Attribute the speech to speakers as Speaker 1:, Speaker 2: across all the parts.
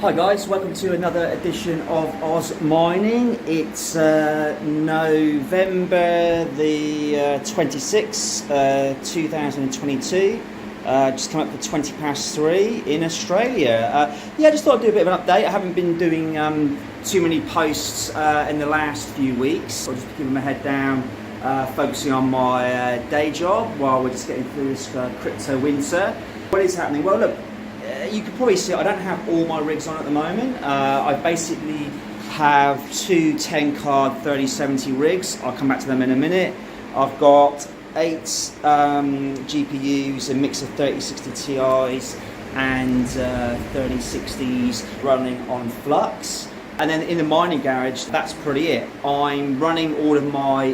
Speaker 1: Hi guys, welcome to another edition of Oz Mining. It's November the 26th, 2022. Just come up for 20 past 3 in Australia. I just thought I'd do a bit of an update. I haven't been doing too many posts in the last few weeks. I'll just be keeping my head down, focusing on my day job while we're just getting through this crypto winter. What is happening? Well, look, you can probably see I don't have all my rigs on at the moment. I basically have two 10 card 3070 rigs. I'll come back to them in a minute. I've got 8 GPUs, a mix of 3060 Ti's and 3060s running on FLUX. And then in the mining garage, that's pretty it. I'm running all of my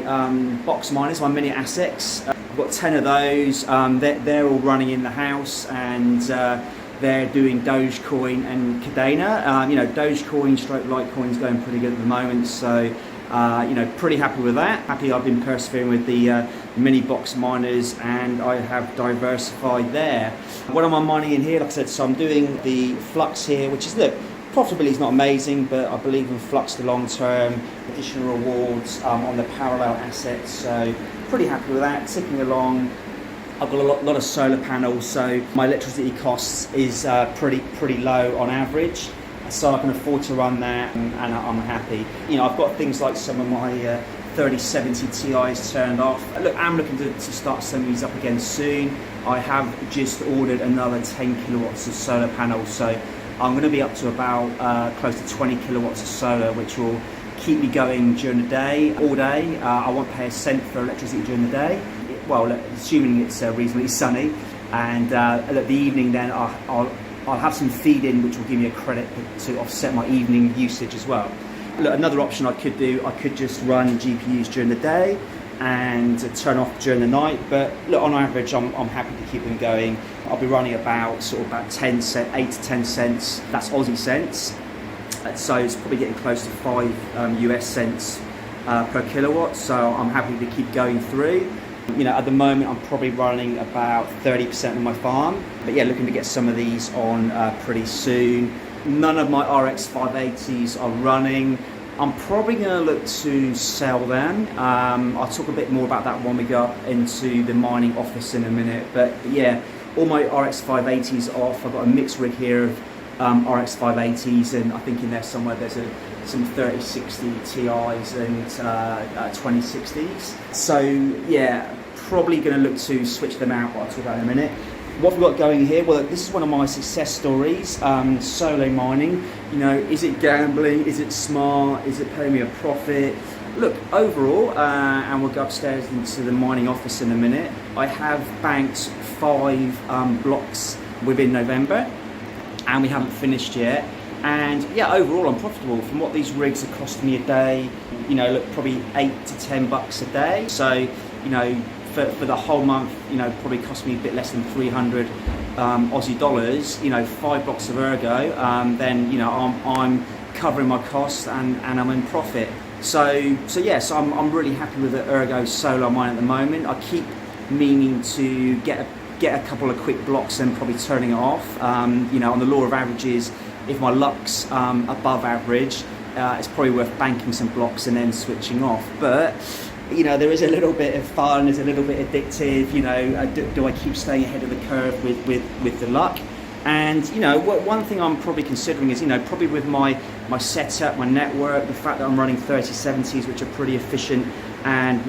Speaker 1: box miners, my mini ASICs. I've got 10 of those. They're all running in the house, and they're doing Dogecoin and KDA. Dogecoin stroke Litecoin is going pretty good at the moment, so pretty happy with that. Happy I've been persevering with the mini box miners, and I have diversified there. What am I mining in here? Like I said, so I'm doing the FLUX here, which is, look, profitability is not amazing, but I believe in FLUX the long term, additional rewards on the parallel assets, so pretty happy with that, ticking along. I've got a lot of solar panels, so my electricity costs is pretty low on average, so I can afford to run that, and I'm happy. I've got things like some of my 3070 Ti's turned off. Look, I'm looking to start sending these up again soon. I have just ordered another 10 kilowatts of solar panels, so I'm going to be up to about close to 20 kilowatts of solar, which will keep me going during the day, all day. I won't pay a cent for electricity during the day. Well, assuming it's reasonably sunny, and at the evening then I'll have some feed in, which will give me a credit to offset my evening usage as well. Look, another option I could do, I could just run GPUs during the day and turn off during the night, but look, on average I'm happy to keep them going. I'll be running about 8 to 10 cents, that's Aussie cents, so it's probably getting close to 5 US cents per kilowatt, so I'm happy to keep going through. At the moment I'm probably running about 30% of my farm, but yeah, looking to get some of these on pretty soon. None of my RX 580s are running. I'm probably going to look to sell them. I'll talk a bit more about that when we go up into the mining office in a minute, but yeah, all my RX 580s are off. I've got a mixed rig here of RX 580s, and I think in there somewhere there's some 3060 Ti's and 2060s. So yeah, probably going to look to switch them out, but I'll talk about it in a minute. What we've got going here, well, this is one of my success stories, solo mining. Is it gambling? Is it smart? Is it paying me a profit? Look, overall, and we'll go upstairs into the mining office in a minute, I have banked 5 blocks within November, and we haven't finished yet. And yeah, overall I'm profitable from what these rigs are costing me a day. Look, probably $8 to $10 a day. So, for the whole month, probably cost me a bit less than 300 Aussie dollars. 5 blocks of ERGO, then I'm covering my costs and I'm in profit. So yes, I'm really happy with the ERGO solar mine at the moment. I keep meaning to get a couple of quick blocks and probably turning it off. On the law of averages, if my luck's above average, it's probably worth banking some blocks and then switching off. But there is a little bit of fun, there's a little bit addictive. Do I keep staying ahead of the curve with the luck? And one thing I'm probably considering is probably with my setup, my network, the fact that I'm running 3070s, which are pretty efficient, and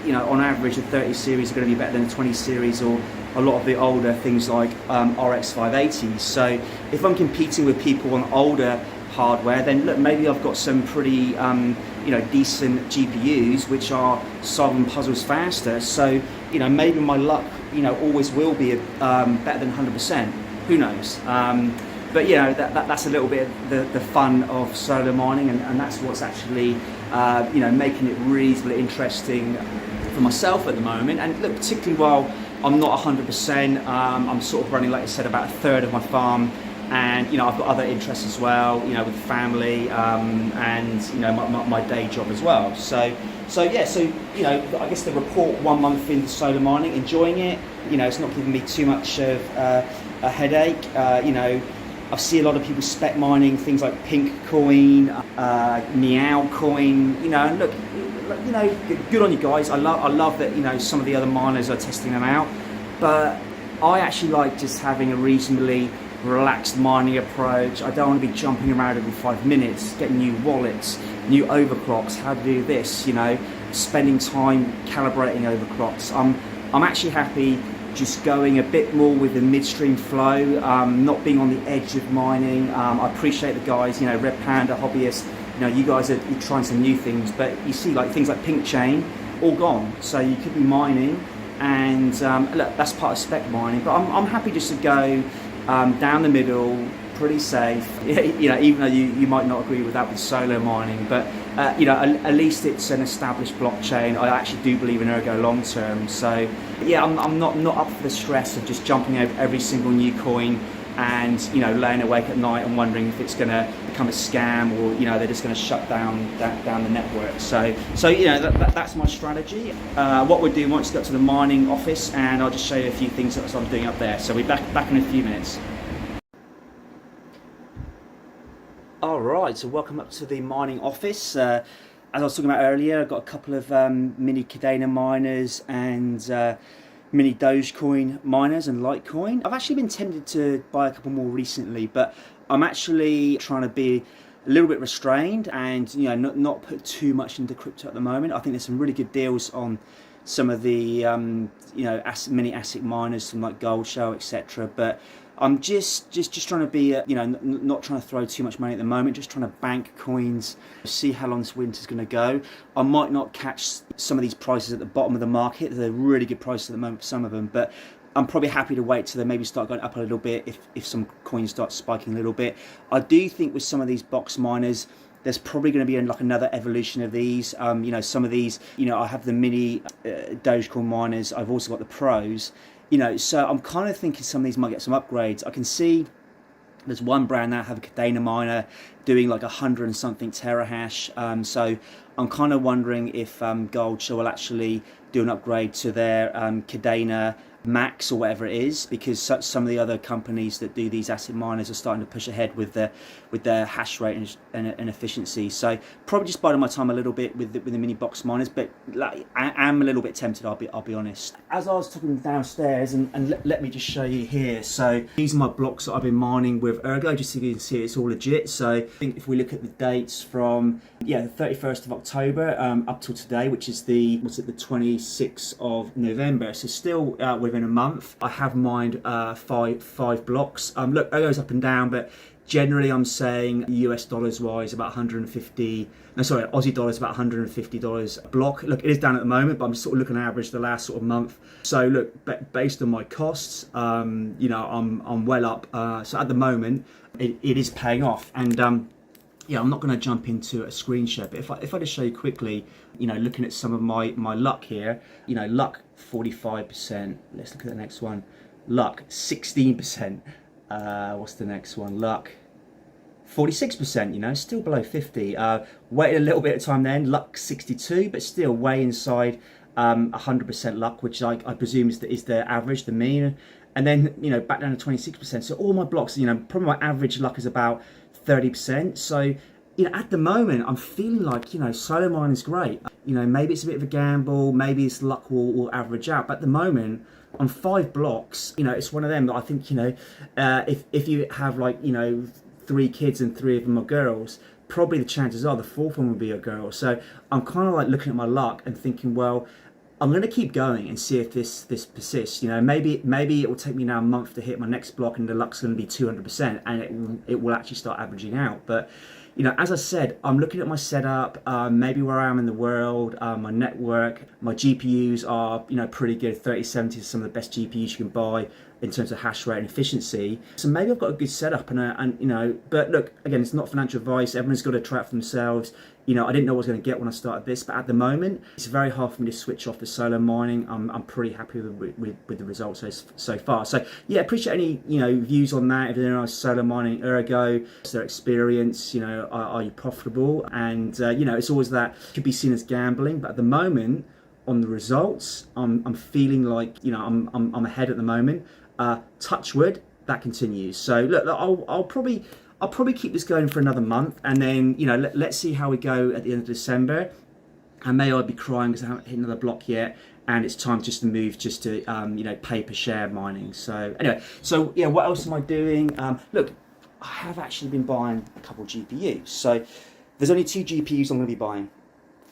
Speaker 1: on average the 30 series are going to be better than the 20 series or a lot of the older things like RX 580s. So if I'm competing with people on older hardware, then look, maybe I've got some pretty decent GPUs which are solving puzzles faster. So maybe my luck always will be better than 100%. Who knows? But that's a little bit of the fun of solar mining, and that's what's actually making it reasonably interesting for myself at the moment. And look, particularly while I'm not 100%, I'm sort of running, like I said, about a third of my farm, and I've got other interests as well, with family, and my day job as well. So yeah, I guess the report 1 month into solar mining, enjoying it. It's not giving me too much of a headache. I've seen a lot of people spec mining things like Pink Coin, Meow Coin, you know, and look, you know, good on you guys. I love that, you know, some of the other miners are testing them out, but I actually like just having a reasonably relaxed mining approach. I don't want to be jumping around every 5 minutes, getting new wallets, new overclocks, how to do this, you know, spending time calibrating overclocks. I'm actually happy just going a bit more with the midstream flow, not being on the edge of mining. I appreciate the guys, you know, Red Panda, Hobbyist, you know, you guys are trying some new things, but you see like things like Pink Chain, all gone. So you could be mining, and look, that's part of spec mining, but I'm happy just to go down the middle, pretty safe, you know, even though you might not agree with that with solo mining, but you know, at least it's an established blockchain. I actually do believe in Ergo long term, so yeah, I'm not up for the stress of just jumping over every single new coin and, you know, laying awake at night and wondering if it's going to become a scam, or, you know, they're just going to shut down the network. So you know, that's my strategy. What we'll do once we get to the mining office, and I'll just show you a few things that I'm doing up there. So we'll be back in a few minutes. All right, so welcome up to the mining office. As I was talking about earlier, I've got a couple of mini KDA miners and mini Dogecoin miners and Litecoin. I've actually been tempted to buy a couple more recently, but I'm actually trying to be a little bit restrained and, you know, not put too much into crypto at the moment. I think there's some really good deals on some of the you know, mini ASIC miners from like Gold Shell, etc. But I'm just trying to be, you know, not trying to throw too much money at the moment, just trying to bank coins, see how long this winter's going to go. I might not catch some of these prices at the bottom of the market. They're really good prices at the moment for some of them, but I'm probably happy to wait till they maybe start going up a little bit if some coins start spiking a little bit. I do think with some of these box miners, there's probably going to be like another evolution of these. You know, some of these, you know, I have the mini Dogecoin miners. I've also got the pros. You know, so I'm kind of thinking some of these might get some upgrades. I can see there's one brand now have a KDA miner doing like 100 and something terahash. So I'm kind of wondering if Gold Shell will actually do an upgrade to their KDA Max or whatever it is, because some of the other companies that do these ASIC miners are starting to push ahead with their hash rate and efficiency. So probably just biding my time a little bit with the mini box miners, but like, I am a little bit tempted. I'll be honest. As I was talking downstairs, and let me just show you here. So these are my blocks that I've been mining with Ergo, just so you can see it's all legit. So I think if we look at the dates from the 31st of October up till today, which is the 26th of November, so still within a month, I have mined five blocks. Look, Ergo's up and down, but generally I'm saying US dollars wise about Aussie dollars about $150 a block. Look, it is down at the moment, but I'm sort of looking at average the last sort of month. So look, based on my costs, you know, I'm well up. So at the moment it is paying off, and yeah, I'm not going to jump into a screen share, but if I just show you quickly, you know, looking at some of my luck here, you know, luck 45%. Let's look at the next one. Luck 16%. What's the next one? Luck 46%. You know, still below 50. Waited a little bit of time then. Luck 62, but still way inside 100% luck, which I presume is the average, the mean. And then, you know, back down to 26%. So all my blocks, you know, probably my average luck is about 30%. So, you know, at the moment, I'm feeling like, you know, solo mining is great. You know, maybe it's a bit of a gamble, maybe this luck will average out. But at the moment, on 5 blocks, you know, it's one of them that I think, you know, if you have like, you know, 3 kids and 3 of them are girls, probably the chances are the 4th one will be a girl. So I'm kind of like looking at my luck and thinking, well, I'm going to keep going and see if this persists. You know, maybe it will take me now a month to hit my next block, and the luck's going to be 200%, and it will actually start averaging out. But you know, as I said, I'm looking at my setup, maybe where I am in the world, my network, my GPUs are, you know, pretty good. 3070 is some of the best GPUs you can buy in terms of hash rate and efficiency. So maybe I've got a good setup, and you know, but look, again, it's not financial advice. Everyone's got to try it for themselves. You know, I didn't know what I was going to get when I started this, but at the moment, it's very hard for me to switch off the solo mining. I'm pretty happy with the results so far. So yeah, appreciate any, you know, views on that. If they're on solo mining, Ergo, what's their experience? You know, are you profitable? And you know, it's always that could be seen as gambling, but at the moment, on the results, I'm feeling like, you know, I'm ahead at the moment. Touch wood, that continues. So look, I'll probably keep this going for another month, and then let's see how we go at the end of December. And may I be crying because I haven't hit another block yet, and it's time just to move just to pay per share mining. So anyway, so yeah, what else am I doing? Look, I have actually been buying a couple of GPUs. So there's only 2 GPUs I'm going to be buying: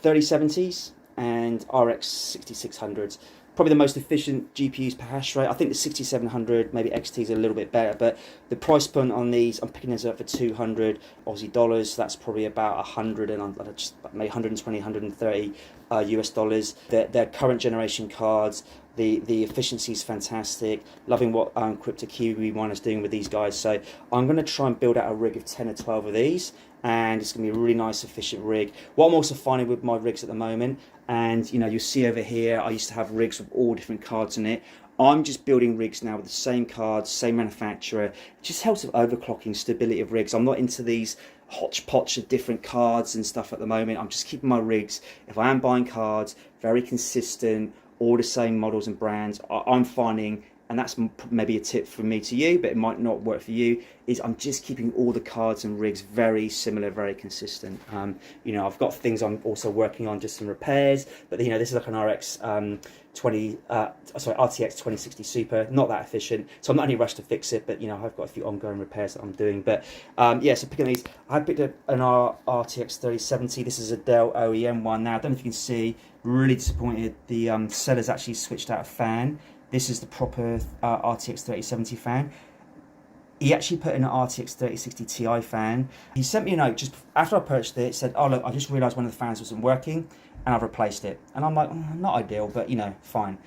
Speaker 1: 3070s and RX 6600s. Probably the most efficient GPUs per hash rate. I think the 6700, maybe XT is a little bit better, but the price point on these, I'm picking these up for 200 Aussie dollars. So that's probably about 100 and just maybe 120, 130 US dollars. They're current generation cards. The efficiency is fantastic. Loving what Crypto Mining is doing with these guys. So I'm going to try and build out a rig of 10 or 12 of these, and it's going to be a really nice, efficient rig. What I'm also finding with my rigs at the moment, and you'll see over here, I used to have rigs with all different cards in it. I'm just building rigs now with the same cards, same manufacturer. It just helps with overclocking, stability of rigs. I'm not into these hodgepodge of different cards and stuff at the moment. I'm just keeping my rigs, if I am buying cards, very consistent, all the same models and brands. I'm finding, and that's maybe a tip from me to you, but it might not work for you, is I'm just keeping all the cards and rigs very similar, very consistent. I've got things I'm also working on, just some repairs, but this is like an RTX 2060 Super, not that efficient, so I'm not in any rush to fix it, but I've got a few ongoing repairs that I'm doing. But so picking these, I picked up an RTX 3070. This is a Dell OEM one. Now I don't know if you can see, really disappointed, the seller's actually switched out a fan. This is the proper RTX 3070 fan. He actually put in an RTX 3060 Ti fan. He sent me a note just after I purchased it. Said, "Oh look, I just realised one of the fans wasn't working, and I've replaced it." And I'm like, not ideal, but fine.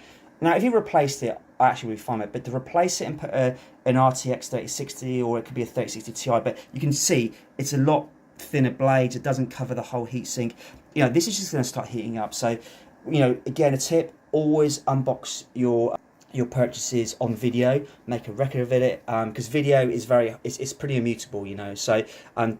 Speaker 1: Now, if you replaced it, I actually would find it. But to replace it and put an RTX 3060, or it could be a 3060 Ti, but you can see it's a lot thinner blades. It doesn't cover the whole heatsink. This is just going to start heating up. So, again, a tip: always unbox your purchases on video, make a record of it, because video is it's pretty immutable, so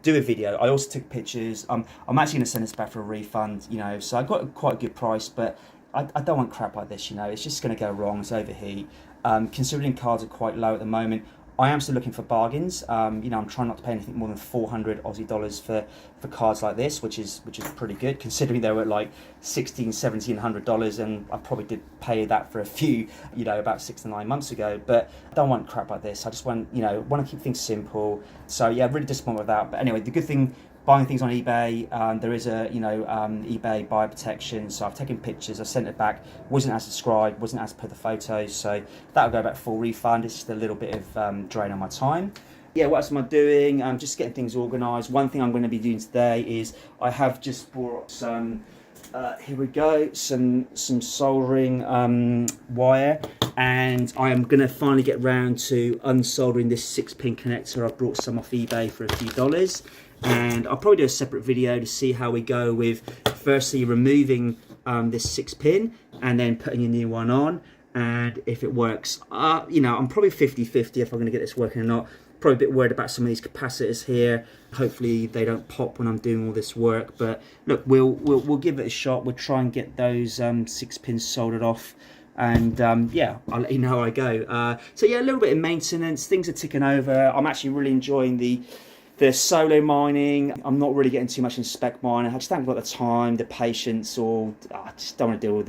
Speaker 1: do a video. I also took pictures. I'm actually going to send this back for a refund, so I got quite a good price, but I don't want crap like this, it's just going to go wrong. It's overheat. Considering cards are quite low at the moment, I am still looking for bargains. I'm trying not to pay anything more than 400 Aussie dollars for cards like this, which is pretty good, considering they were like $1,600, $1,700, and I probably did pay that for a few, about 6 to 9 months ago. But I don't want crap like this. I just want to keep things simple. So yeah, really disappointed with that. But anyway, the good thing, buying things on eBay, there is a eBay buyer protection, so I've taken pictures, I sent it back, wasn't as described, wasn't as per the photos, so that'll go back full refund. It's just a little bit of drain on my time. Yeah, what else am I doing? Just getting things organised. One thing I'm going to be doing today is I have just bought some here we go, some soldering wire, and I am going to finally get round to unsoldering this 6-pin connector. I brought some off eBay for a few dollars, and I'll probably do a separate video to see how we go with firstly removing this 6-pin and then putting a new one on, and if it works. I'm probably 50-50 if I'm going to get this working or not. Probably a bit worried about some of these capacitors here. Hopefully they don't pop when I'm doing all this work, but look, we'll give it a shot. We'll try and get those 6 pins soldered off, and yeah, I'll let you know how I go. So yeah, a little bit of maintenance, things are ticking over. I'm actually really enjoying the solo mining. I'm not really getting too much in spec mining. I just haven't got the time, the patience, or I just don't want to deal with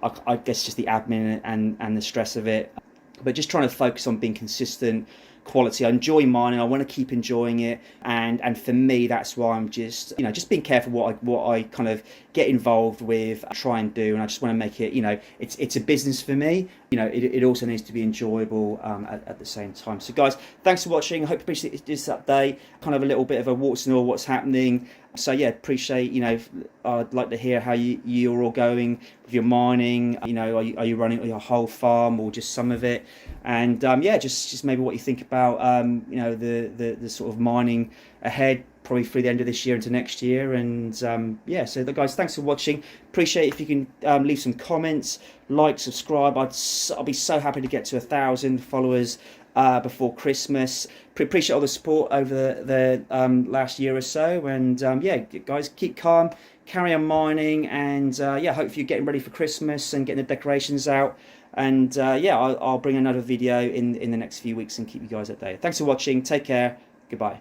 Speaker 1: I guess just the admin and the stress of it. But just trying to focus on being consistent, quality. I enjoy mining. I want to keep enjoying it, and for me, that's why I'm just being careful what I kind of get involved with, try and do, and I just want to make it. It's a business for me. It also needs to be enjoyable at the same time. So guys, thanks for watching. I hope you appreciate this update. Kind of a little bit of a warts and all what's happening. So yeah, appreciate, I'd like to hear how you're all going with your mining. Are you running your whole farm or just some of it? And yeah, just maybe what you think about the sort of mining ahead, probably through the end of this year into next year. And yeah, so guys, thanks for watching. Appreciate if you can leave some comments, like, subscribe. I'll be so happy to get to 1,000 followers before Christmas. Appreciate all the support over the last year or so, and yeah, guys, keep calm, carry on mining, and yeah, hopefully you're getting ready for Christmas and getting the decorations out. And yeah, I'll bring another video in the next few weeks and keep you guys updated. Thanks for watching. Take care. Goodbye.